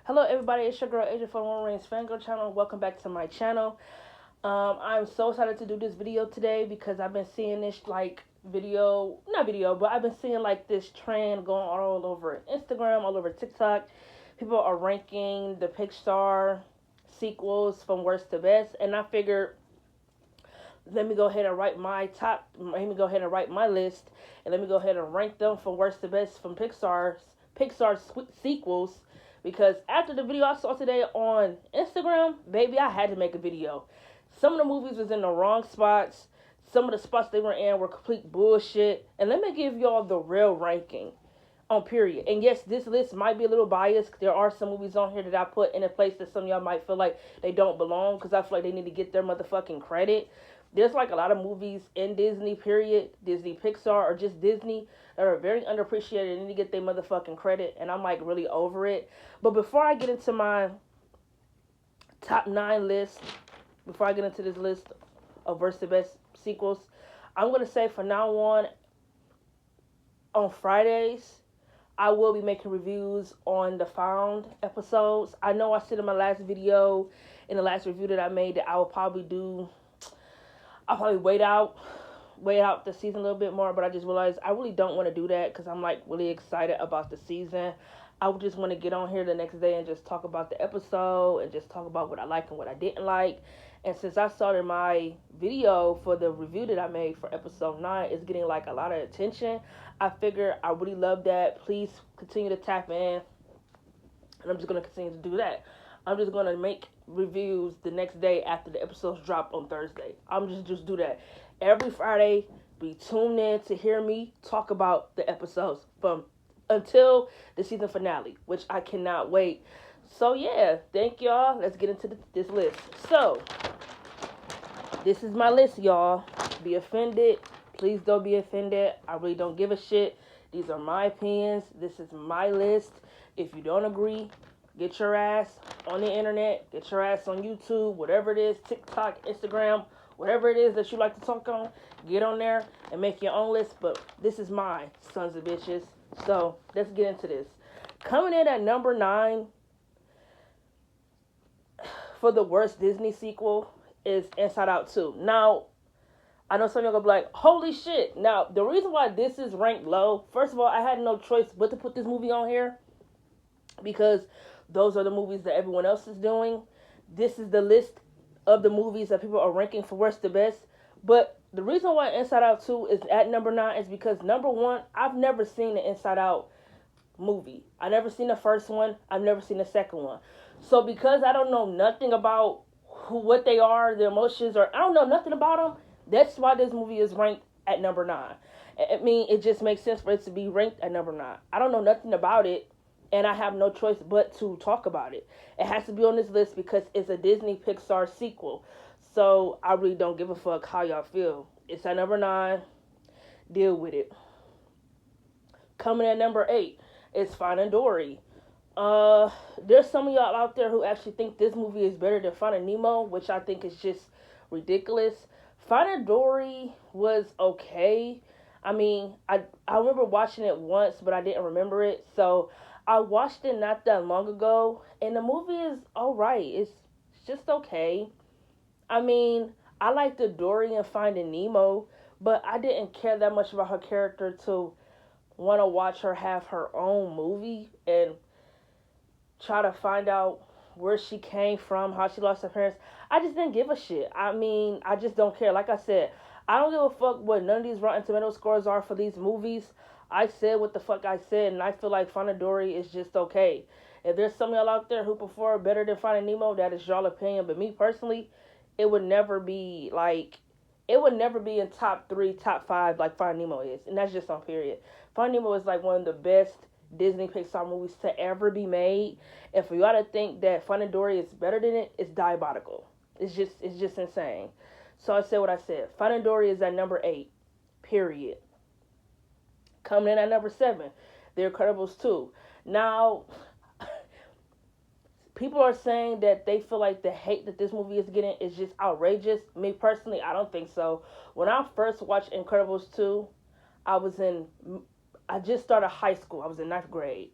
Hello, everybody. It's your girl, Agent for One Reigns Fangirl channel. Welcome back to my channel. I'm so excited to do this video today because I've been seeing this but I've been seeing like this trend going all over Instagram, all over TikTok. People are ranking the Pixar sequels from worst to best, and I figured let me go ahead and write my top. Let me go ahead and write my list, and let me go ahead and rank them from worst to best from Pixar sequels. Because after the video I saw today on Instagram, baby, I had to make a video. Some of the movies was in the wrong spots. Some of the spots they were in were complete bullshit. And let me give y'all the real ranking on period. And yes, this list might be a little biased. There are some movies on here that I put in a place that some of y'all might feel like they don't belong because I feel like they need to get their motherfucking credit. There's like a lot of movies in Disney, period, Disney, Pixar, or just Disney that are very underappreciated and need to get their motherfucking credit. And I'm like really over it. But before I get into my top 9 list, before I get into this list of worst to best sequels, I'm going to say from now on Fridays, I will be making reviews on the Found episodes. I know I said in my last video, in the last review that I made, that I'll probably wait out the season a little bit more, but I just realized I really don't want to do that because I'm like really excited about the season. I would just want to get on here the next day and just talk about the episode and just talk about what I liked and what I didn't like. And since I started my video for the review that I made for episode 9, it's getting like a lot of attention. I figure I really love that. Please continue to tap in. And I'm just going to continue to do that. I'm just going to make reviews the next day after the episodes drop on Thursday. I'm just do that. Every Friday, be tuned in to hear me talk about the episodes from until the season finale, which I cannot wait. So yeah, thank y'all. Let's get into this list. So, this is my list, y'all. Be offended. Please don't be offended. I really don't give a shit. These are my opinions. This is my list. If you don't agree, get your ass on the internet. Get your ass on YouTube, whatever it is, TikTok, Instagram, whatever it is that you like to talk on. Get on there and make your own list. But this is mine, sons of bitches. So, let's get into this. Coming in at number 9 for the worst Disney sequel is Inside Out 2. Now, I know some of y'all gonna be like, holy shit. Now, the reason why this is ranked low, first of all, I had no choice but to put this movie on here because those are the movies that everyone else is doing. This is the list of the movies that people are ranking for worst to best. But the reason why Inside Out 2 is at number 9 is because, number one, I've never seen the Inside Out movie. I've never seen the first one. I've never seen the second one. So because I don't know nothing about what they are, their emotions, or I don't know nothing about them, that's why this movie is ranked at number 9. I mean, it just makes sense for it to be ranked at number 9. I don't know nothing about it, and I have no choice but to talk about it. It has to be on this list because it's a Disney Pixar sequel. So I really don't give a fuck how y'all feel. It's at number 9. Deal with it. Coming at number 8 is Finding Dory. There's some of y'all out there who actually think this movie is better than Finding Nemo, which I think is just ridiculous. Finding Dory was okay. I mean, I remember watching it once, but I didn't remember it. So I watched it not that long ago, and the movie is alright. It's just okay. I mean, I liked the Dory in Finding Nemo, but I didn't care that much about her character to want to watch her have her own movie and try to find out where she came from, how she lost her parents. I just didn't give a shit. I mean, I just don't care. Like I said, I don't give a fuck what none of these Rotten Tomato scores are for these movies. I said what the fuck I said, and I feel like Finding Dory is just okay. If there's some of y'all out there who prefer better than Finding Nemo, that is y'all opinion. But me personally, it would never be in top 3, top 5 like Finding Nemo is. And that's just on period. Finding Nemo is like one of the best Disney Pixar movies to ever be made. And for y'all to think that Finding Dory is better than it, it's diabolical. It's just insane. So I said what I said. Finding Dory is at number 8. Period. Coming in at number 7, The Incredibles 2. Now, people are saying that they feel like the hate that this movie is getting is just outrageous. Me personally, I don't think so. When I first watched Incredibles 2, I just started high school. I was in 9th grade.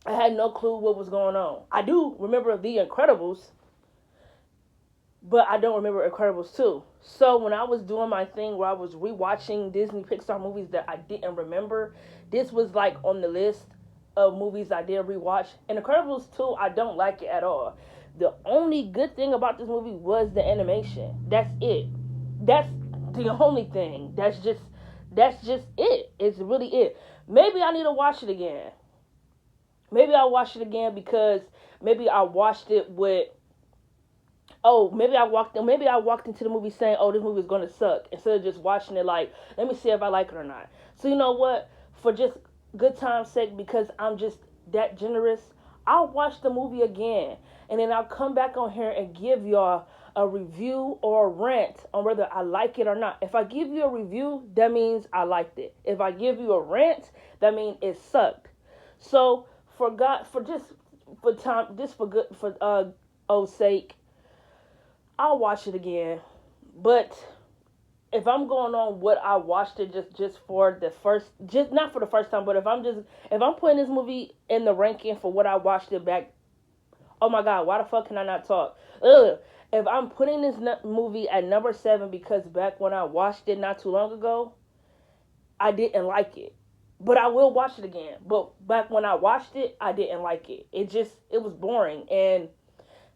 I had no clue what was going on. I do remember The Incredibles, but I don't remember Incredibles 2. So when I was doing my thing where I was rewatching Disney Pixar movies that I didn't remember, this was like on the list of movies I did rewatch. And Incredibles 2, I don't like it at all. The only good thing about this movie was the animation. That's it. That's the only thing. That's just it. It's really it. Maybe I need to watch it again. Maybe I'll watch it again because maybe I watched it with maybe I walked into the movie saying, "Oh, this movie is gonna suck," instead of just watching it like, let me see if I like it or not. So you know what? For just good time's sake, because I'm just that generous, I'll watch the movie again, and then I'll come back on here and give y'all a review or a rant on whether I like it or not. If I give you a review, that means I liked it. If I give you a rant, that means it sucked. So for God, for just for time, just for good, for old sake, I'll watch it again. But if I'm going on what I watched it just for the first, just not for the first time, but if I'm putting this movie in the ranking for what I watched it back, oh my God, why the fuck can I not talk? Ugh. If I'm putting this movie at number 7 because back when I watched it not too long ago, I didn't like it. But I will watch it again. But back when I watched it, I didn't like it. It was boring. And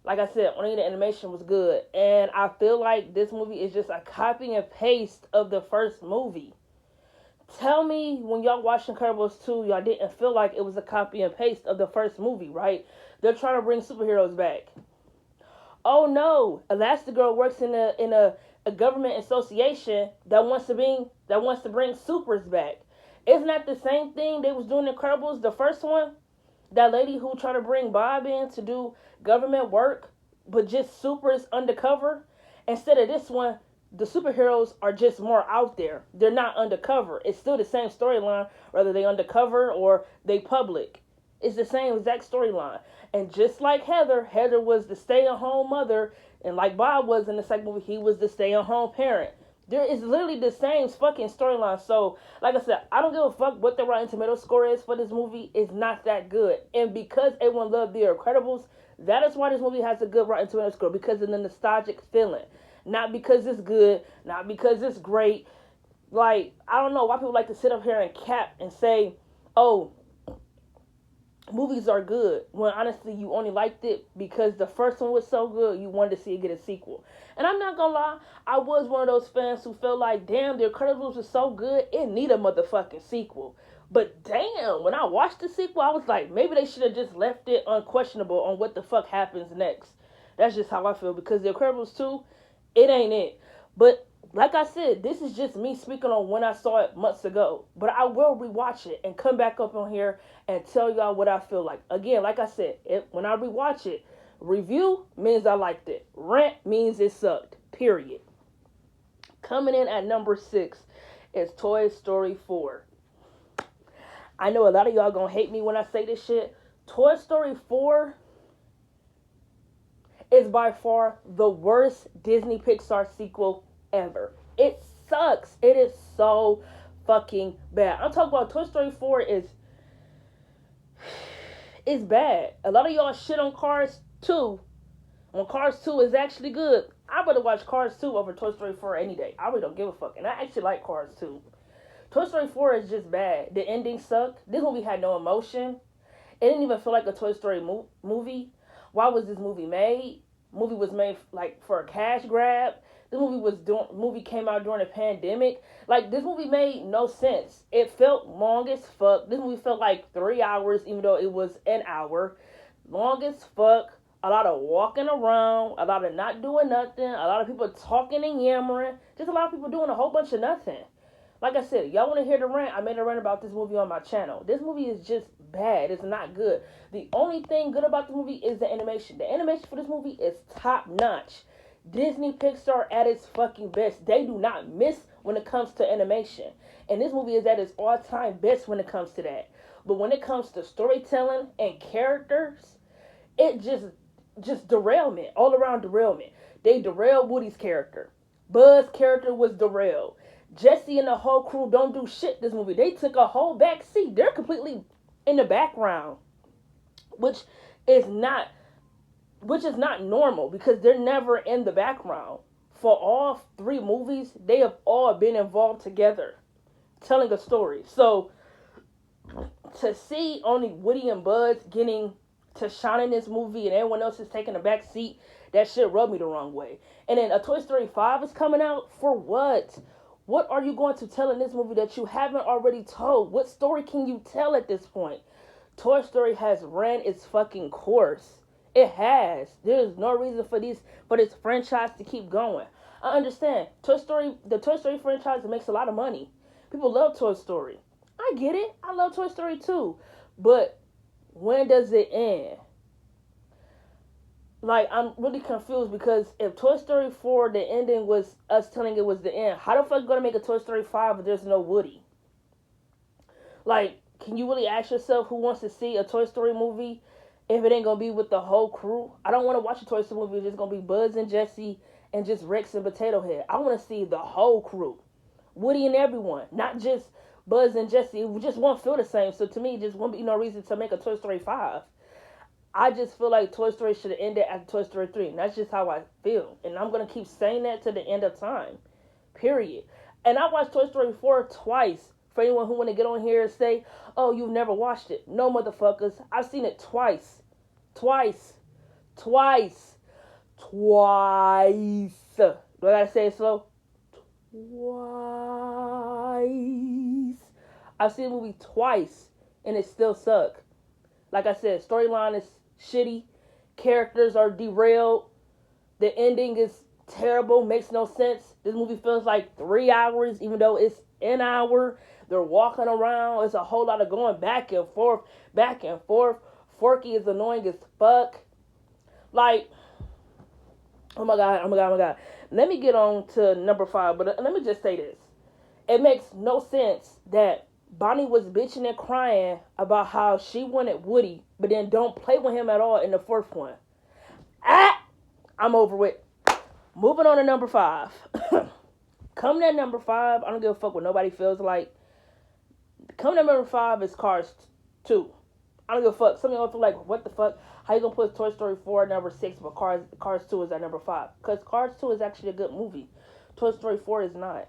like I said, only the animation was good. And I feel like this movie is just a copy and paste of the first movie. Tell me when y'all watched Incredibles 2, y'all didn't feel like it was a copy and paste of the first movie, right? They're trying to bring superheroes back. Oh no, Elastigirl works in a government association that wants to bring supers back. Isn't that the same thing they was doing in Incredibles, the first one? That lady who tried to bring Bob in to do government work, but just supers undercover. Instead of this one, the superheroes are just more out there. They're not undercover. It's still the same storyline, whether they undercover or they public. It's the same exact storyline. And just like Heather was the stay-at-home mother, and like Bob was in the second movie, he was the stay-at-home parent. There is literally the same fucking storyline. So, like I said, I don't give a fuck what the Rotten Tomato score is for this movie. It's not that good. And because everyone loved The Incredibles, that is why this movie has a good Rotten Tomato score, because of the nostalgic feeling. Not because it's good, not because it's great. Like, I don't know why people like to sit up here and cap and say, oh, movies are good, when honestly you only liked it because the first one was so good you wanted to see it get a sequel. And I'm not gonna lie, I was one of those fans who felt like, damn, The Incredibles was so good, it need a motherfucking sequel. But damn, when I watched the sequel, I was like, maybe they should have just left it unquestionable on what the fuck happens next. That's just how I feel, because The Incredibles 2, it ain't it. But like I said, this is just me speaking on when I saw it months ago. But I will rewatch it and come back up on here and tell y'all what I feel like. Again, like I said, when I rewatch it, review means I liked it. Rant means it sucked. Period. Coming in at number 6 is Toy Story 4. I know a lot of y'all gonna hate me when I say this shit. Toy Story 4 is by far the worst Disney Pixar sequel ever. It sucks. It is so fucking bad. I'm talking about Toy Story 4 is bad. A lot of y'all shit on Cars 2. When Cars 2 is actually good. I'd rather watch Cars 2 over Toy Story 4 any day. I really don't give a fuck. And I actually like Cars 2. Toy Story 4 is just bad. The ending sucked. This movie had no emotion. It didn't even feel like a Toy Story movie. Why was this movie made? Movie was made like for a cash grab. This movie came out during a pandemic. Like, this movie made no sense. It felt long as fuck. This movie felt like 3 hours, even though it was an hour. Long as fuck. A lot of walking around. A lot of not doing nothing. A lot of people talking and yammering. Just a lot of people doing a whole bunch of nothing. Like I said, y'all want to hear the rant? I made a rant about this movie on my channel. This movie is just bad. It's not good. The only thing good about the movie is the animation. The animation for this movie is top notch. Disney Pixar at its fucking best. They do not miss when it comes to animation. And this movie is at its all-time best when it comes to that. But when it comes to storytelling and characters, it just derailment. All around derailment. They derailed Woody's character. Buzz's character was derailed. Jesse and the whole crew don't do shit this movie. They took a whole back seat. They're completely in the background. which is not which is not normal because they're never in the background. For all three movies, they have all been involved together, telling a story. So to see only Woody and Buzz getting to shine in this movie and everyone else is taking a back seat, that shit rubbed me the wrong way. And then a Toy Story 5 is coming out for what? What are you going to tell in this movie that you haven't already told? What story can you tell at this point? Toy Story has ran its fucking course. It has. There's no reason for this franchise to keep going. I understand. The Toy Story franchise makes a lot of money. People love Toy Story. I get it. I love Toy Story too. But when does it end? Like, I'm really confused because if Toy Story 4, the ending was us telling it was the end, how the fuck you gonna make a Toy Story 5 if there's no Woody? Like, can you really ask yourself who wants to see a Toy Story movie if it ain't gonna be with the whole crew? I don't want to watch a Toy Story movie if it's gonna be Buzz and Jesse and just Rex and Potato Head. I want to see the whole crew. Woody and everyone, not just Buzz and Jesse. It just won't feel the same. So to me, just won't be no reason to make a Toy Story 5. I just feel like Toy Story should have ended at Toy Story 3. And that's just how I feel. And I'm going to keep saying that to the end of time. Period. And I watched Toy Story 4 twice. For anyone who want to get on here and say, oh, you've never watched it. No, motherfuckers. I've seen it twice. Twice. Twice. Twice. Do I got to say it slow? Twice. I've seen the movie twice. And it still suck. Like I said, storyline is shitty. Characters are derailed. The ending is terrible. Makes no sense. This movie feels like 3 hours, even though it's an hour. They're walking around. It's a whole lot of going back and forth, back and forth. Forky is annoying as fuck. Like, oh my god, oh my god, oh my god. Let me get on to number 5, but let me just say this. It makes no sense that Bonnie was bitching and crying about how she wanted Woody, but then don't play with him at all in the fourth one. I'm over with. Moving on to number 5. Coming at number 5, I don't give a fuck what nobody feels like. Coming at number 5 is Cars 2. I don't give a fuck. Some of y'all feel like, what the fuck? How you gonna put Toy Story 4 at number 6, but Cars 2 is at number 5? Because Cars 2 is actually a good movie. Toy Story 4 is not.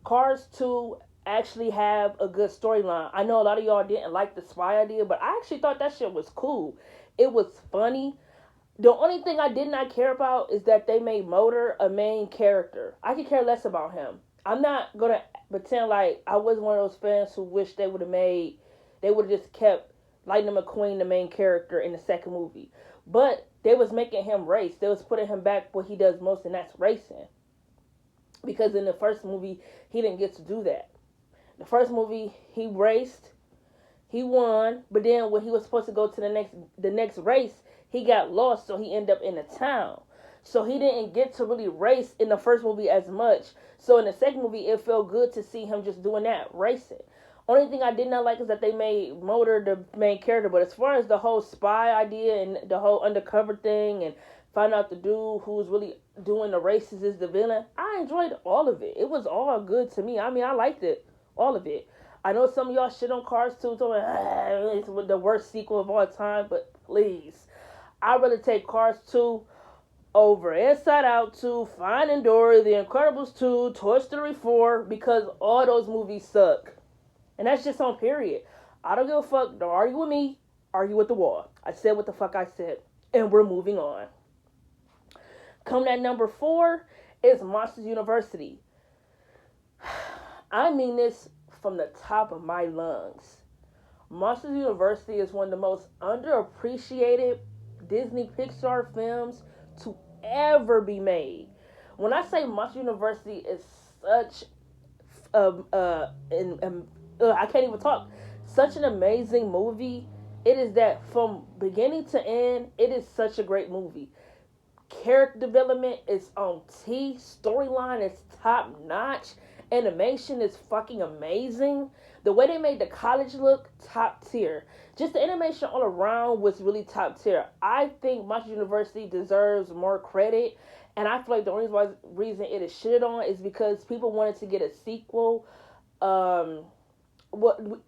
Cars 2 actually have a good storyline. I know a lot of y'all didn't like the spy idea, but I actually thought that shit was cool. It was funny. The only thing I did not care about is that they made Motor a main character. I could care less about him. I'm not gonna pretend like I was one of those fans who wish they would have just kept Lightning McQueen the main character in the second movie. But they was making him race. They was putting him back what he does most, and that's racing. Because in the first movie, he didn't get to do that. The first movie, he raced, he won, but then when he was supposed to go to the next race, he got lost, so he ended up in a town. So he didn't get to really race in the first movie as much. So in the second movie, it felt good to see him just doing that, racing. Only thing I did not like is that they made Motor the main character. But as far as the whole spy idea and the whole undercover thing and find out the dude who's really doing the races is the villain, I enjoyed all of it. It was all good to me. I mean, I liked it. All of it. I know some of y'all shit on Cars 2, talking it's the worst sequel of all time, but please. I'd rather take Cars 2 over Inside Out 2, Finding Dory, The Incredibles 2, Toy Story 4, because all those movies suck. And that's just on period. I don't give a fuck. Don't argue with me. Argue with the wall. I said what the fuck I said. And we're moving on. Coming at number 4 is Monsters University. I mean this from the top of my lungs. Monsters University is one of the most underappreciated Disney Pixar films to ever be made. When I say Monsters University is such I can't even talk. Such an amazing movie. It is that from beginning to end, it is such a great movie. Character development is on T. Storyline is top notch. Animation is fucking amazing. The way they made the college look, top tier. Just the animation all around was really top tier. I think Monsters University deserves more credit. And I feel like the only reason it is shitted on is because people wanted to get a sequel.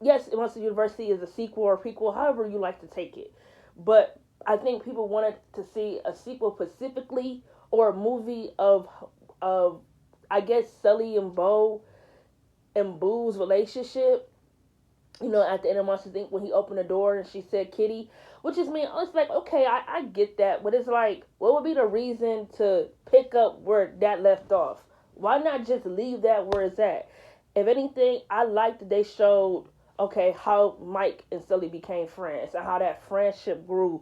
Yes, Monsters University is a sequel or prequel, however you like to take it. But I think people wanted to see a sequel specifically, or a movie of I guess Sully and Bo and Boo's relationship. At the end of Monsters Inc. when he opened the door and she said Kitty, which is me. It's like, okay, I get that, but it's like, what would be the reason to pick up where that left off? Why not just leave that where it's at? If anything, I liked that they showed, okay, how Mike and Sully became friends and how that friendship grew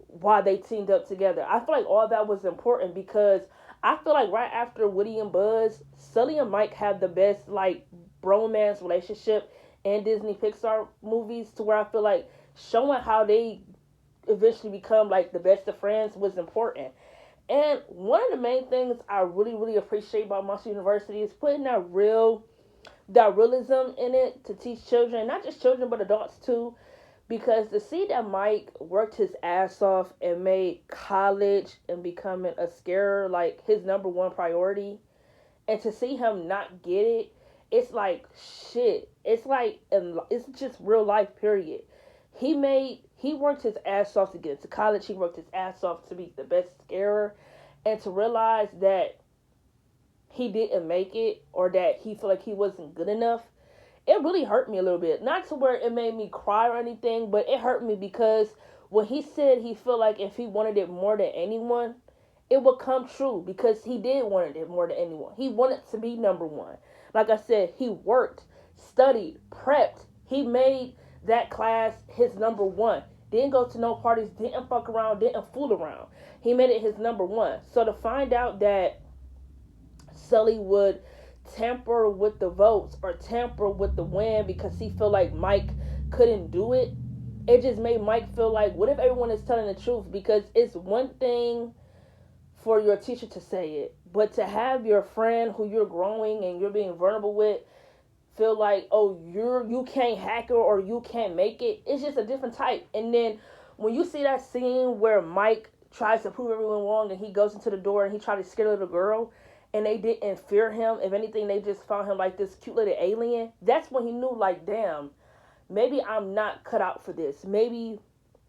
while they teamed up together. I feel like all that was important because I feel like right after Woody and Buzz, Sully and Mike have the best like bromance relationship in Disney Pixar movies, to where I feel like showing how they eventually become like the best of friends was important. And one of the main things I really, really appreciate about Monster University is putting that realism in it to teach children, not just children but adults too. Because to see that Mike worked his ass off and made college and becoming a scarer like his number one priority, and to see him not get it, it's like shit. It's like, it's just real life. Period. He worked his ass off to get into college. He worked his ass off to be the best scarer, and to realize that he didn't make it, or that he felt like he wasn't good enough, it really hurt me a little bit. Not to where it made me cry or anything, but it hurt me because when he said he felt like if he wanted it more than anyone, it would come true, because he did want it more than anyone. He wanted to be number one. Like I said, he worked, studied, prepped. He made that class his number one. Didn't go to no parties, didn't fuck around, didn't fool around. He made it his number one. So to find out that Sully would tamper with the votes or tamper with the win because he felt like Mike couldn't do it, it just made Mike feel like, what if everyone is telling the truth? Because it's one thing for your teacher to say it, but to have your friend who you're growing and you're being vulnerable with feel like, oh, you can't hack it or you can't make it, it's just a different type. And then when you see that scene where Mike tries to prove everyone wrong and he goes into the door and he tried to scare a little girl and they didn't fear him, if anything they just found him like this cute little alien, that's when he knew, like, damn, maybe I'm not cut out for this. Maybe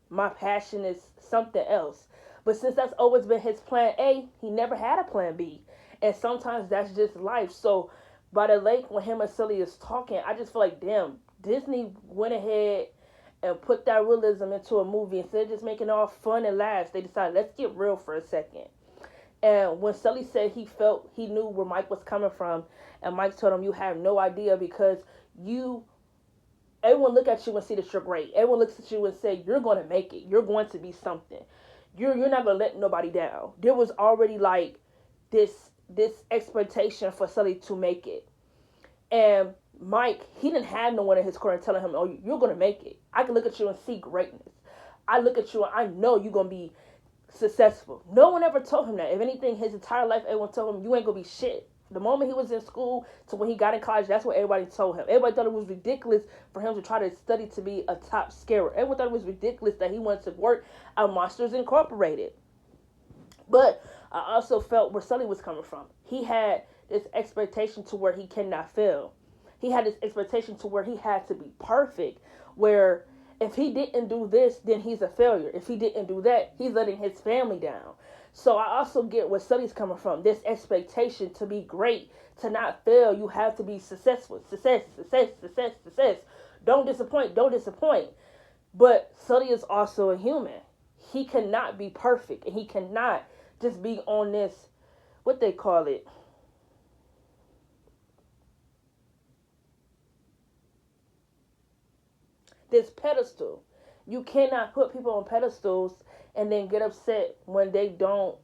my passion is something else. But since that's always been his plan A, he never had a plan B. And sometimes that's just life. So by the lake, when him and Sully is talking, I just feel like, damn, Disney went ahead and put that realism into a movie. Instead of just making it all fun and laughs, they decided, let's get real for a second. And when Sully said he knew where Mike was coming from, and Mike told him, you have no idea, because everyone look at you and see that you're great. Everyone looks at you and say, you're going to make it. You're going to be something. You're not going to let nobody down. There was already like this expectation for Sully to make it. And Mike, he didn't have no one in his corner telling him, oh, you're going to make it. I can look at you and see greatness. I look at you and I know you're going to be successful. No one ever told him that. If anything, his entire life, everyone told him, you ain't going to be shit. The moment he was in school to when he got in college, that's what everybody told him. Everybody thought it was ridiculous for him to try to study to be a top scarer. Everyone thought it was ridiculous that he wanted to work at Monsters Incorporated. But I also felt where Sully was coming from. He had this expectation to where he cannot fail. He had this expectation to where he had to be perfect, where if he didn't do this, then he's a failure. If he didn't do that, he's letting his family down. So I also get where Sully's coming from. This expectation to be great, to not fail. You have to be successful. Success. Don't disappoint. But Sully is also a human. He cannot be perfect. And he cannot just be on this, what they call it, this pedestal. You cannot put people on pedestals and then get upset when they don't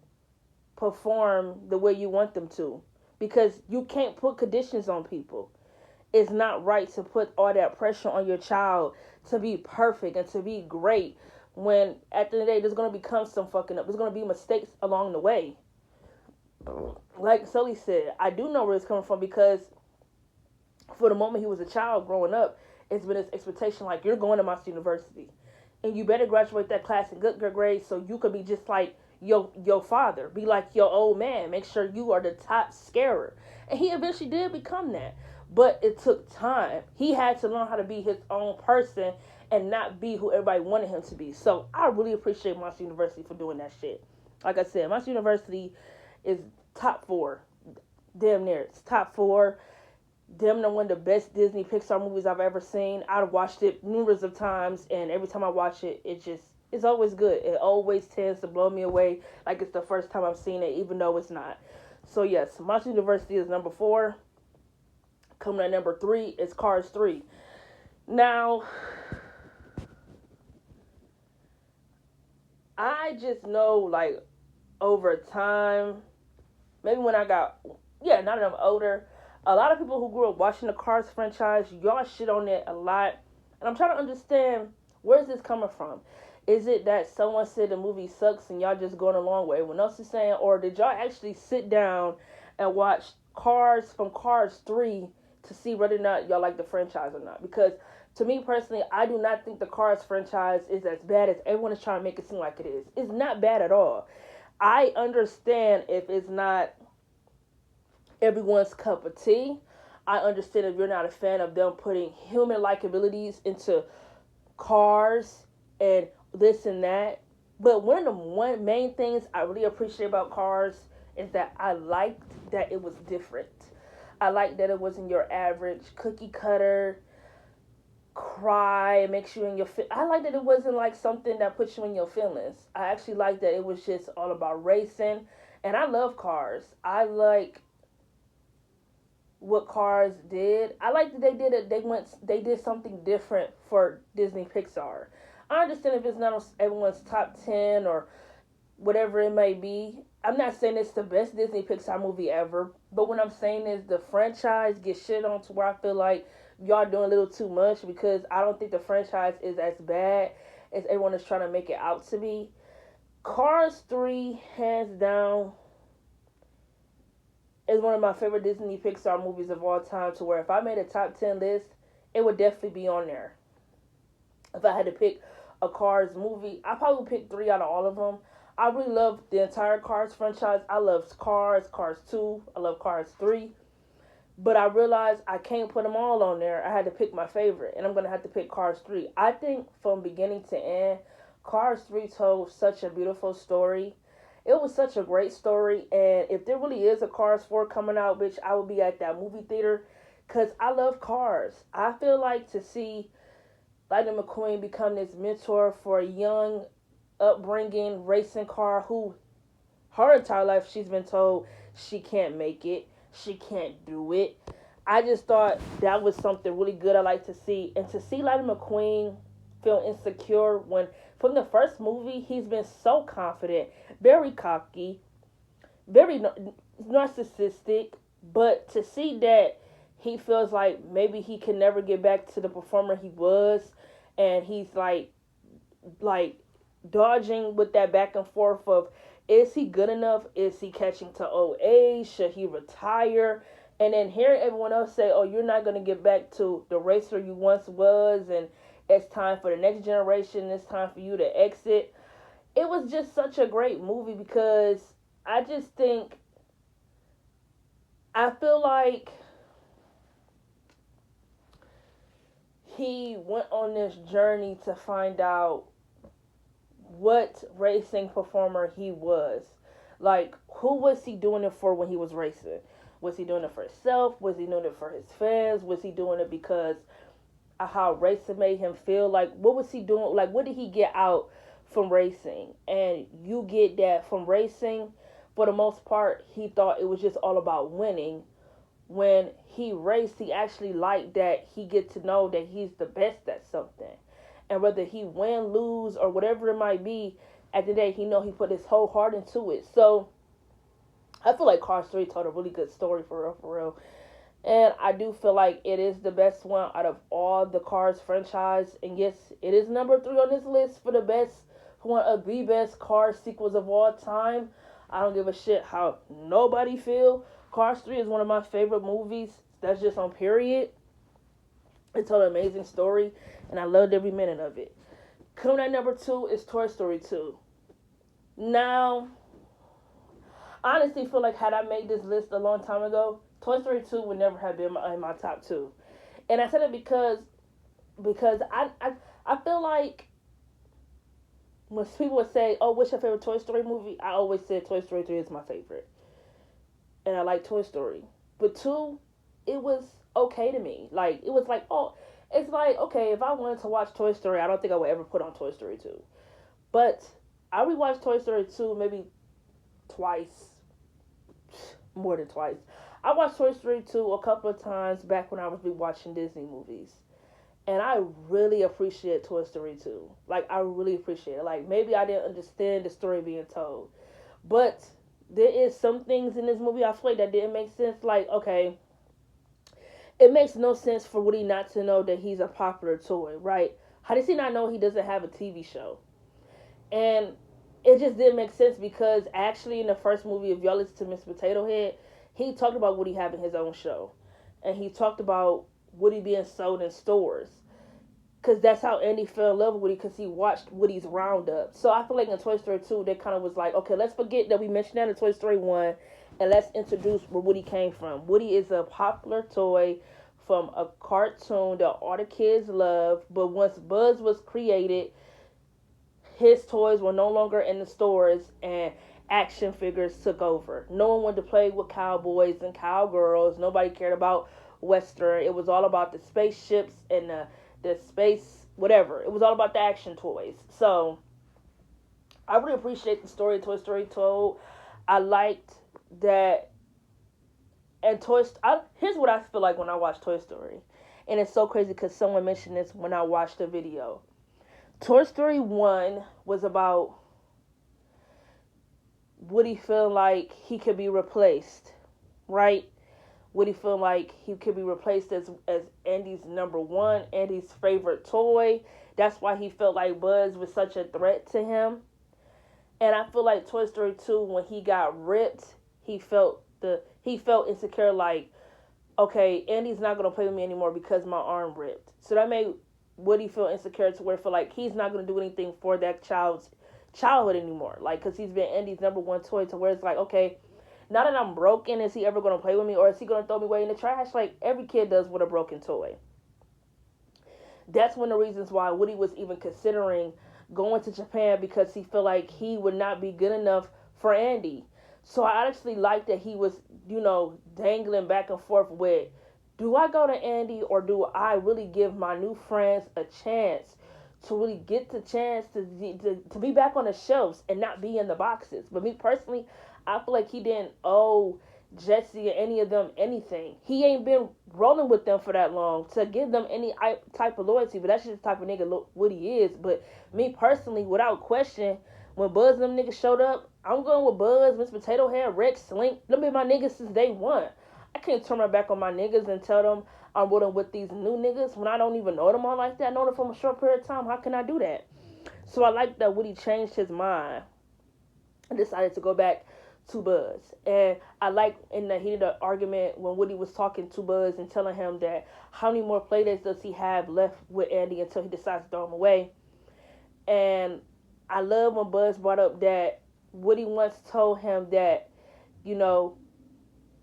perform the way you want them to, because you can't put conditions on people. It's not right to put all that pressure on your child to be perfect and to be great when at the end of the day there's going to become some fucking up. There's going to be mistakes along the way. Like Sully said, I do know where it's coming from, because for the moment he was a child growing up, it's been this expectation like, you're going to Monster University and you better graduate that class in good grades so you could be just like your father, be like your old man, make sure you are the top scarer. And he eventually did become that, but it took time. He had to learn how to be his own person and not be who everybody wanted him to be. So I really appreciate Monster University for doing that shit. Like I said, Monster University is top four, damn near. It's top four. Damn near one of the best Disney Pixar movies I've ever seen. I've watched it numerous of times, and every time I watch it, it's always good. It always tends to blow me away like it's the first time I've seen it, even though it's not. So yes, Monster University is number 4. Coming at number 3 is Cars 3. Now, I just know, like, over time, maybe when I got, now that I'm older, a lot of people who grew up watching the Cars franchise, y'all shit on it a lot. And I'm trying to understand, where's this coming from? Is it that someone said the movie sucks and y'all just going along with everyone else is saying? Or did y'all actually sit down and watch Cars from Cars 3 to see whether or not y'all like the franchise or not? Because to me personally, I do not think the Cars franchise is as bad as everyone is trying to make it seem like it is. It's not bad at all. I understand if it's not everyone's cup of tea. I understand if you're not a fan of them putting human-like abilities into cars and this and that. But one of the main things I really appreciate about Cars is that I liked that it was different. I liked that it wasn't your average cookie cutter, cry, it makes you in your I like that it wasn't like something that puts you in your feelings. I actually like that it was just all about racing, and I love Cars. I like what Cars did. I like that they did it. They did something different for Disney Pixar. I understand if it's not everyone's top 10 or whatever it may be. I'm not saying it's the best Disney Pixar movie ever, but what I'm saying is the franchise gets shit on to where I feel like y'all doing a little too much, because I don't think the franchise is as bad as everyone is trying to make it out to be. Cars 3, hands down, is one of my favorite Disney Pixar movies of all time, to where if I made a top 10 list, it would definitely be on there. If I had to pick a Cars movie, I probably would pick 3 out of all of them. I really love the entire Cars franchise. I love Cars, Cars 2, I love Cars 3. But I realized I can't put them all on there. I had to pick my favorite, and I'm going to have to pick Cars 3. I think from beginning to end, Cars 3 told such a beautiful story. It was such a great story, and if there really is a Cars 4 coming out, bitch, I will be at that movie theater, because I love Cars. I feel like to see Lightning McQueen become this mentor for a young, upbringing racing car who, her entire life, she's been told she can't make it. She can't do it. I just thought that was something really good I like to see. And to see Lightning McQueen feel insecure when, from the first movie, he's been so confident, very cocky, very narcissistic. But to see that he feels like maybe he can never get back to the performer he was, and he's like dodging with that back and forth of, is he good enough? Is he catching to old age? Should he retire? And then hearing everyone else say, oh, you're not going to get back to the racer you once was, and it's time for the next generation, it's time for you to exit. It was just such a great movie, because I just think, I feel like he went on this journey to find out what racing performer he was. Like, who was he doing it for when he was racing? Was he doing it for himself? Was he doing it for his fans? Was he doing it because of how racing made him feel? Like, what was he doing? Like, what did he get out from racing? And you get that from racing, for the most part, he thought it was just all about winning. When he raced, he actually liked that he get to know that he's the best at something. And whether he win, lose, or whatever it might be, at the day, he know he put his whole heart into it. So, I feel like Cars 3 told a really good story, for real, for real. And I do feel like it is the best one out of all the Cars franchise. And yes, it is number 3 on this list for the best, for one of the best Cars sequels of all time. I don't give a shit how nobody feel. Cars 3 is one of my favorite movies. That's just on period. It told an amazing story, and I loved every minute of it. Coming at number 2 is Toy Story 2. Now, I honestly feel like had I made this list a long time ago, Toy Story 2 would never have been in my top 2. And I said it because I feel like when people would say, "Oh, what's your favorite Toy Story movie?" I always said Toy Story 3 is my favorite, and I like Toy Story. But two, it was okay to me. Like it was like, oh, it's like okay, if I wanted to watch Toy Story, I don't think I would ever put on Toy Story 2. But I rewatched Toy Story 2 maybe twice, more than twice. I watched Toy Story 2 a couple of times back when I was rewatching Disney movies. And I really appreciate Toy Story 2. Like, I really appreciate it. Like, maybe I didn't understand the story being told. But there is some things in this movie I feel like that didn't make sense. Like, okay, it makes no sense for Woody not to know that he's a popular toy, right? How does he not know he doesn't have a TV show? And it just didn't make sense because actually in the first movie, if y'all listen to Miss Potato Head, he talked about Woody having his own show. And he talked about Woody being sold in stores. Because that's how Andy fell in love with Woody, because he watched Woody's Roundup. So I feel like in Toy Story 2, they kind of was like, okay, let's forget that we mentioned that in Toy Story 1, and let's introduce where Woody came from. Woody is a popular toy from a cartoon that all the kids love, but once Buzz was created, his toys were no longer in the stores, and action figures took over. No one wanted to play with cowboys and cowgirls. Nobody cared about Western. It was all about the spaceships and the space, whatever. It was all about the action toys. So I really appreciate the story Toy Story told. I liked that. And here's what I feel like when I watch Toy Story. And it's so crazy because someone mentioned this when I watched the video. Toy Story 1 was about Woody feeling like he could be replaced, right? Woody feeling like he could be replaced as Andy's number one, Andy's favorite toy. That's why he felt like Buzz was such a threat to him. And I feel like Toy Story 2, when he got ripped, he felt insecure, like, okay, Andy's not gonna play with me anymore because my arm ripped. So that made Woody feel insecure to where he feel like he's not gonna do anything for that child's childhood anymore. Like, because he's been Andy's number one toy, to where it's like, okay, now that I'm broken, is he ever gonna play with me, or is he gonna throw me away in the trash like every kid does with a broken toy? That's one of the reasons why Woody was even considering going to Japan, because he felt like he would not be good enough for Andy. So I actually like that he was, dangling back and forth with, do I go to Andy, or do I really give my new friends a chance to really get the chance to be back on the shelves and not be in the boxes? But me personally, I feel like he didn't owe Jesse or any of them anything. He ain't been rolling with them for that long to give them any type of loyalty. But that's just the type of nigga Woody is. But me personally, without question, when Buzz and them niggas showed up, I'm going with Buzz, Miss Potato Head, Rex, Slink. Them been my niggas since day one. I can't turn my back on my niggas and tell them I'm with these new niggas when I don't even know them all like that. I know them from a short period of time. How can I do that? So I like that Woody changed his mind and decided to go back to Buzz. And I like in the heat of the argument when Woody was talking to Buzz and telling him that how many more playdates does he have left with Andy until he decides to throw him away. And I love when Buzz brought up that Woody once told him that,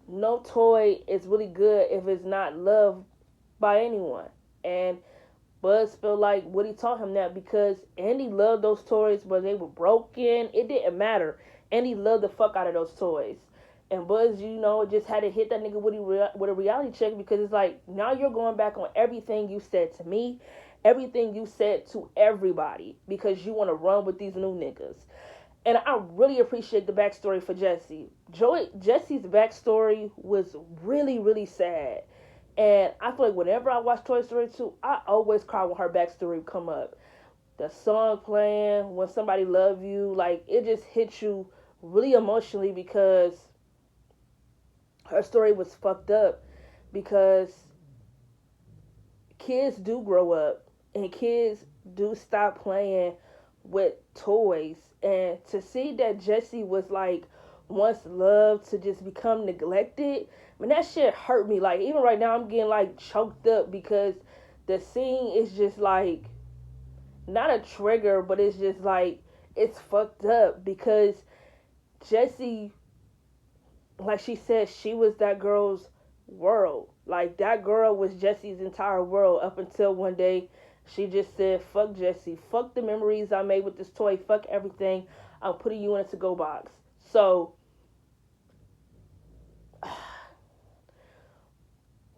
no toy is really good if it's not loved by anyone. And Buzz felt like Woody taught him that, because Andy loved those toys, but they were broken. It didn't matter. Andy loved the fuck out of those toys. And Buzz, just had to hit that nigga Woody with a reality check, because it's like, now you're going back on everything you said to me, everything you said to everybody, because you want to run with these new niggas. And I really appreciate the backstory for Jesse. Jesse's backstory was really, really sad. And I feel like whenever I watch Toy Story 2, I always cry when her backstory come up. The song playing, when somebody love you, like, it just hits you really emotionally, because her story was fucked up. Because kids do grow up, and kids do stop playing with toys. And to see that Jesse was like once loved to just become neglected, that shit hurt me. Like, even right now I'm getting like choked up, because the scene is just like not a trigger, but it's just like, it's fucked up, because Jesse, like she said, she was that girl's world. Like, that girl was Jesse's entire world up until one day She just said, fuck Jesse, fuck the memories I made with this toy, fuck everything. I'm putting you in a to-go box. So,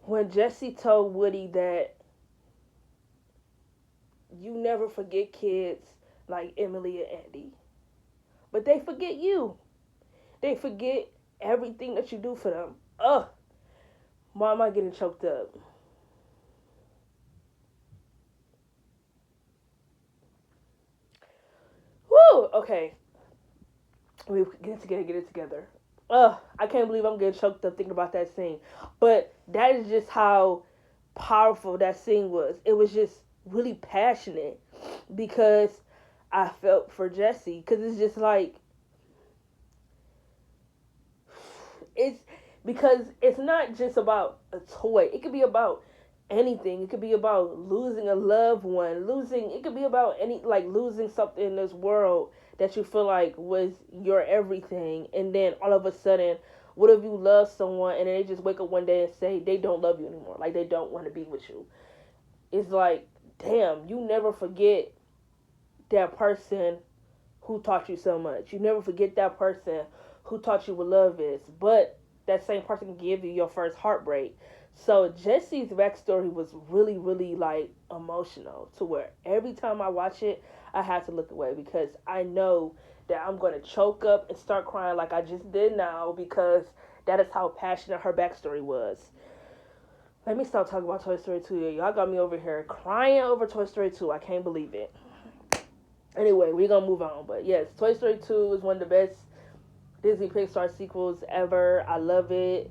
when Jesse told Woody that you never forget kids like Emily and Andy, but they forget you. They forget everything that you do for them. Ugh, why am I getting choked up? Woo, okay. We get it together. Ugh, I can't believe I'm getting choked up thinking about that scene. But that is just how powerful that scene was. It was just really passionate because I felt for Jesse. Because it's just like, it's because it's not just about a toy. It could be about anything. It could be about losing a loved one, losing. It could be about any like losing something in this world that you feel like was your everything, and then all of a sudden, what if you love someone and then they just wake up one day and say they don't love you anymore, like they don't want to be with you? It's like, damn, you never forget that person who taught you so much. You never forget that person who taught you what love is. But that same person can give you your first heartbreak. So Jesse's backstory was really, really like emotional to where every time I watch it, I have to look away because I know that I'm going to choke up and start crying like I just did now because that is how passionate her backstory was. Let me stop talking about Toy Story 2. Y'all got me over here crying over Toy Story 2. I can't believe it. Anyway, we're going to move on. But yes, Toy Story 2 is one of the best Disney Pixar sequels ever. I love it.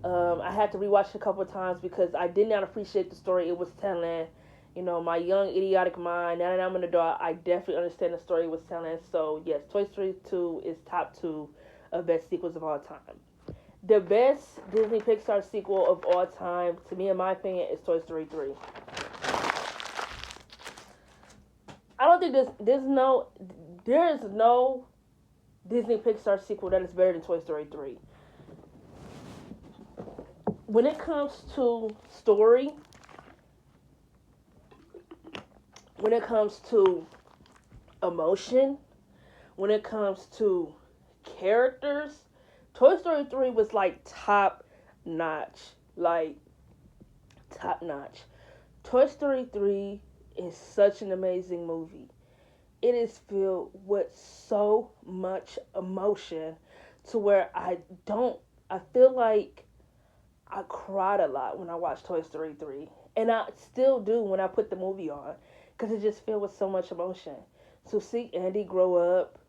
I had to rewatch it a couple of times because I did not appreciate the story it was telling. You know, my young idiotic mind, now that I'm an adult, I definitely understand the story it was telling. So yes, Toy Story 2 is top 2 of best sequels of all time. The best Disney Pixar sequel of all time, to me in my opinion, is Toy Story 3. I don't think there is no Disney Pixar sequel that is better than Toy Story 3. When it comes to story, when it comes to emotion, when it comes to characters, Toy Story 3 was like top notch. Like, top notch. Toy Story 3 is such an amazing movie. It is filled with so much emotion to where I feel like I cried a lot when I watched Toy Story 3. And I still do when I put the movie on. Because it just filled with so much emotion. To see Andy grow up.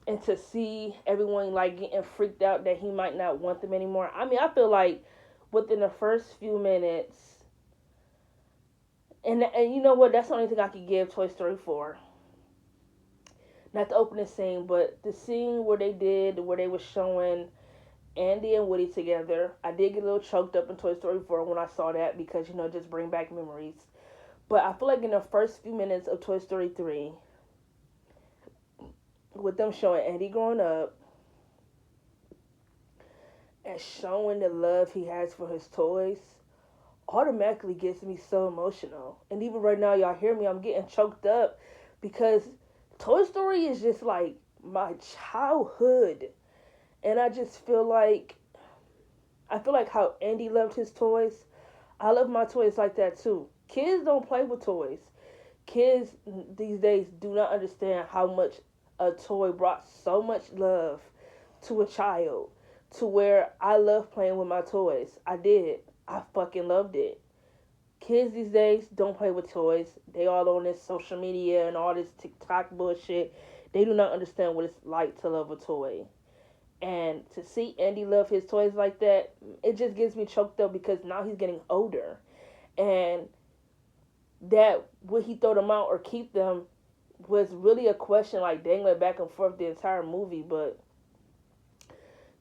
And to see everyone like getting freaked out that he might not want them anymore. I mean, I feel like within the first few minutes. And you know what? That's the only thing I could give Toy Story 4. Not the opening scene, but the scene where they were showing Andy and Woody together. I did get a little choked up in Toy Story 4 when I saw that because, you know, just bring back memories. But I feel like in the first few minutes of Toy Story 3, with them showing Andy growing up and showing the love he has for his toys, automatically gets me so emotional. And even right now, y'all hear me, I'm getting choked up because Toy Story is just like my childhood. And I just feel like how Andy loved his toys, I love my toys like that too. Kids don't play with toys. Kids these days do not understand how much a toy brought so much love to a child, to where I love playing with my toys. I did. I fucking loved it. Kids these days don't play with toys. They all on this social media and all this TikTok bullshit. They do not understand what it's like to love a toy. And to see Andy love his toys like that, it just gets me choked up because now he's getting older. And that would he throw them out or keep them was really a question like dangling back and forth the entire movie. But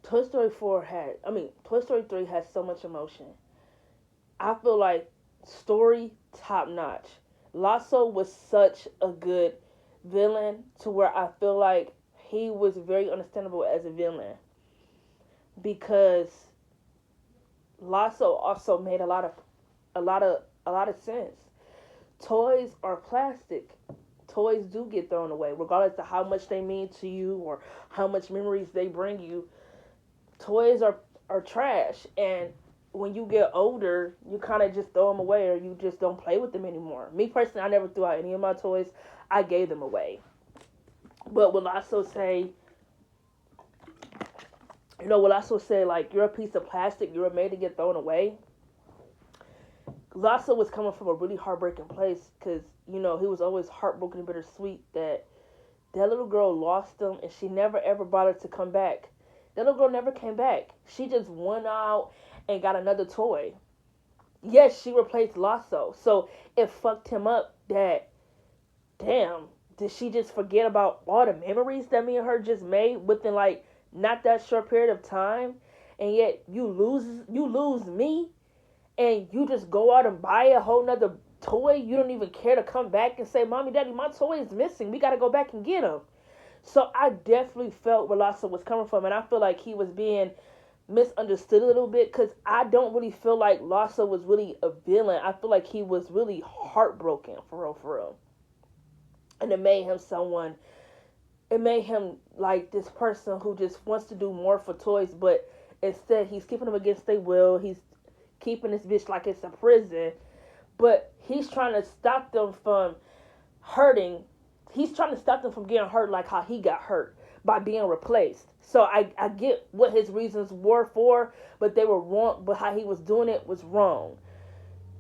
Toy Story 3 has so much emotion. I feel like story top notch. Lotso was such a good villain to where I feel like he was very understandable as a villain because Lotso also made a lot of a lot of sense. Toys are plastic. Toys do get thrown away, regardless of how much they mean to you or how much memories they bring you. Toys are trash, and when you get older, you kind of just throw them away or you just don't play with them anymore. Me personally, I never threw out any of my toys. I gave them away. But will also say, will also say like you're a piece of plastic, you're made to get thrown away. Lasso was coming from a really heartbreaking place because he was always heartbroken and bittersweet that little girl lost him and she never ever bothered to come back. That little girl never came back. She just went out and got another toy. Yes, she replaced Lasso, so it fucked him up. That damn, did she just forget about all the memories that me and her just made within like not that short period of time, and yet you lose me and you just go out and buy a whole nother toy. You don't even care to come back and say, Mommy, Daddy, my toy is missing. We got to go back and get him. So I definitely felt where Lassa was coming from. And I feel like he was being misunderstood a little bit because I don't really feel like Lassa was really a villain. I feel like he was really heartbroken, for real, for real. And it made him like this person who just wants to do more for toys, but instead he's keeping them against their will. He's keeping this bitch like it's a prison, but he's trying to stop them from hurting. He's trying to stop them from getting hurt like how he got hurt by being replaced. So I get what his reasons were for, but they were wrong. But how he was doing it was wrong.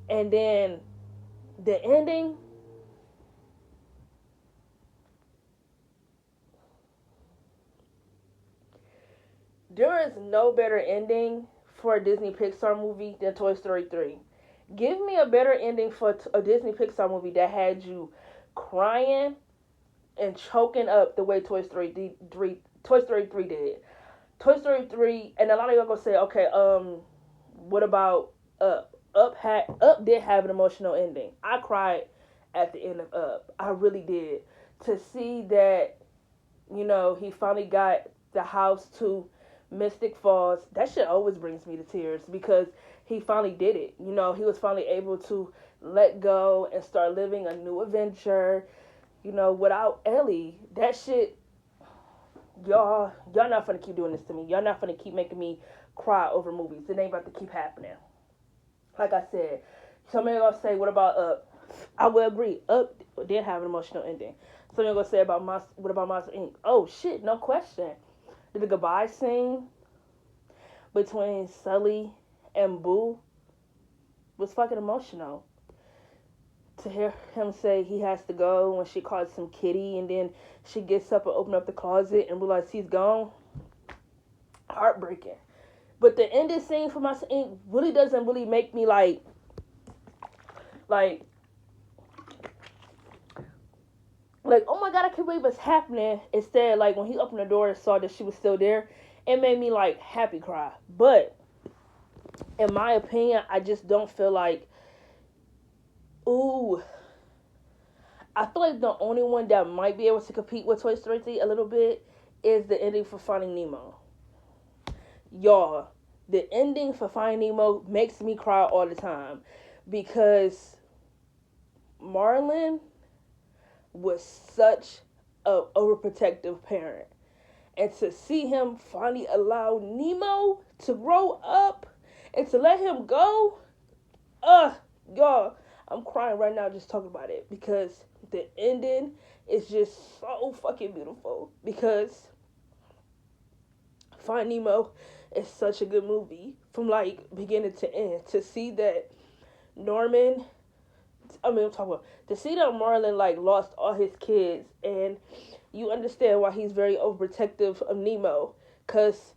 And then the ending, there is no better ending for a Disney Pixar movie than Toy Story 3. Give me a better ending for a Disney Pixar movie that had you crying and choking up the way Toy Story 3 did. Toy Story 3, and a lot of y'all gonna say, okay, what about Up? Up did have an emotional ending. I cried at the end of Up. I really did. To see that, he finally got the house to Mystic Falls, that shit always brings me to tears because he finally did it. He was finally able to let go and start living a new adventure, without Ellie. That shit, y'all not gonna keep doing this to me. Y'all not gonna keep making me cry over movies. It ain't about to keep happening. Like I said, somebody gonna say, what about Up? I will agree. Up did have an emotional ending. Somebody gonna say what about Monster Inc? Oh shit, no question. The goodbye scene between Sully and Boo was fucking emotional. To hear him say he has to go when she calls him Kitty, and then she gets up and opens up the closet and realizes he's gone. Heartbreaking. But the ending scene for Monster Inc. really doesn't really make me like oh my god, I can't believe what's happening. Instead, like when he opened the door and saw that she was still there, it made me like happy cry. But in my opinion, I just don't feel like, ooh, I feel like the only one that might be able to compete with Toy Story 3 a little bit is the ending for Finding Nemo. Y'all, the ending for Finding Nemo makes me cry all the time because Marlin was such a overprotective parent. And to see him finally allow Nemo to grow up and to let him go, y'all, I'm crying right now just talking about it because the ending is just so fucking beautiful because Finding Nemo is such a good movie from like beginning to end. To see that I'm talking about to see that Marlin like lost all his kids, and you understand why he's very overprotective of Nemo, cause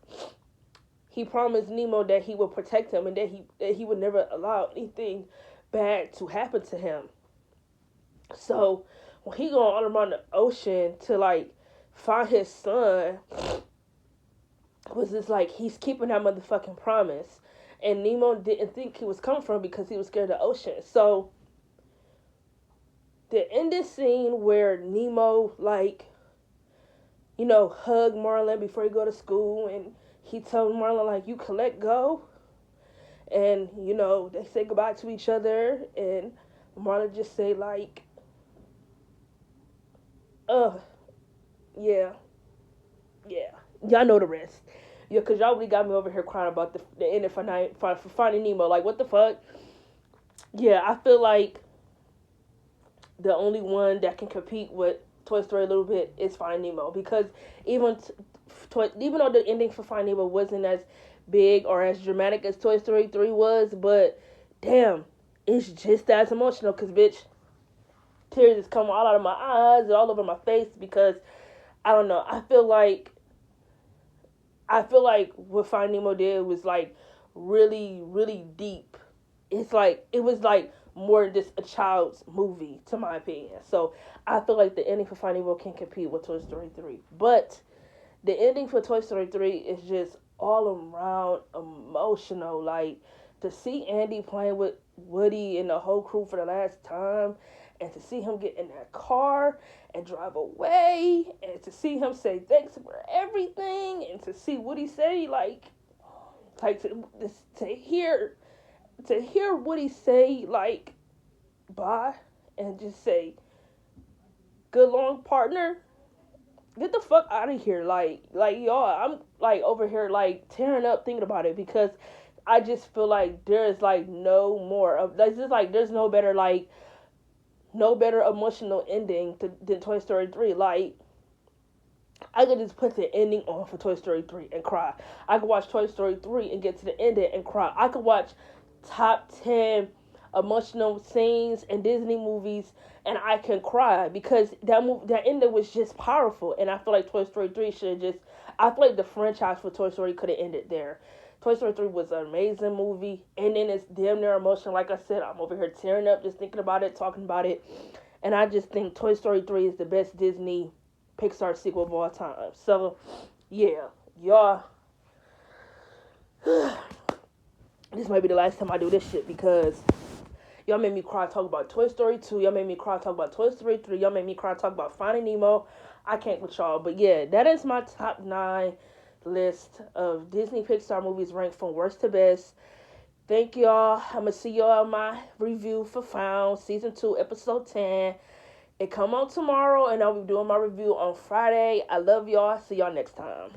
he promised Nemo that he would protect him and that he would never allow anything bad to happen to him. So when he going all around the ocean to like find his son, was just like he's keeping that motherfucking promise, and Nemo didn't think he was coming from because he was scared of the ocean. So the ending scene where Nemo hugged Marlin before he go to school, and he told Marlin like, you can let go, and they say goodbye to each other, and Marla just say like, "Ugh, yeah, yeah, y'all know the rest." Yeah, cause y'all really got me over here crying about the ending for Finding Nemo. Like, what the fuck? Yeah, I feel like the only one that can compete with Toy Story a little bit is Finding Nemo, because even even though the ending for Finding Nemo wasn't as big or as dramatic as Toy Story 3 was, but damn, it's just as emotional, because bitch, tears is coming all out of my eyes and all over my face, because I don't know, I feel like what Finding Nemo did was like really, really deep. It's like it was like more than just a child's movie, to my opinion. So I feel like the ending for Finding Nemo can compete with Toy Story 3. But the ending for Toy Story 3 is just all around emotional. Like, to see Andy playing with Woody and the whole crew for the last time, and to see him get in that car and drive away, and to see him say thanks for everything, and to see Woody say like to hear Woody say like bye, and just say good long partner, get the fuck out of here. Like y'all, I'm like over here like tearing up thinking about it, because I just feel like there's like no more of like, just like there's no better emotional ending than Toy Story 3. Like, I could just put the ending on for Toy Story 3 and cry. I could watch Toy Story 3 and get to the ending and cry. I could watch top 10 emotional scenes in Disney movies and I can cry, because that ending was just powerful. And I feel like Toy Story 3 should have just, I feel like the franchise for Toy Story could have ended there. Toy Story 3 was an amazing movie, and then it's damn near emotional. Like I said, I'm over here tearing up just thinking about it, talking about it. And I just think Toy Story 3 is the best Disney Pixar sequel of all time. So, yeah, y'all, this might be the last time I do this shit, because y'all made me cry talk about Toy Story 2. Y'all made me cry talk about Toy Story 3. Y'all made me cry talk about Finding Nemo. I can't with y'all. But yeah, that is my top 9 list of Disney Pixar movies ranked from worst to best. Thank y'all. I'm going to see y'all in my review for Found, Season 2, Episode 10. It come out tomorrow, and I'll be doing my review on Friday. I love y'all. See y'all next time.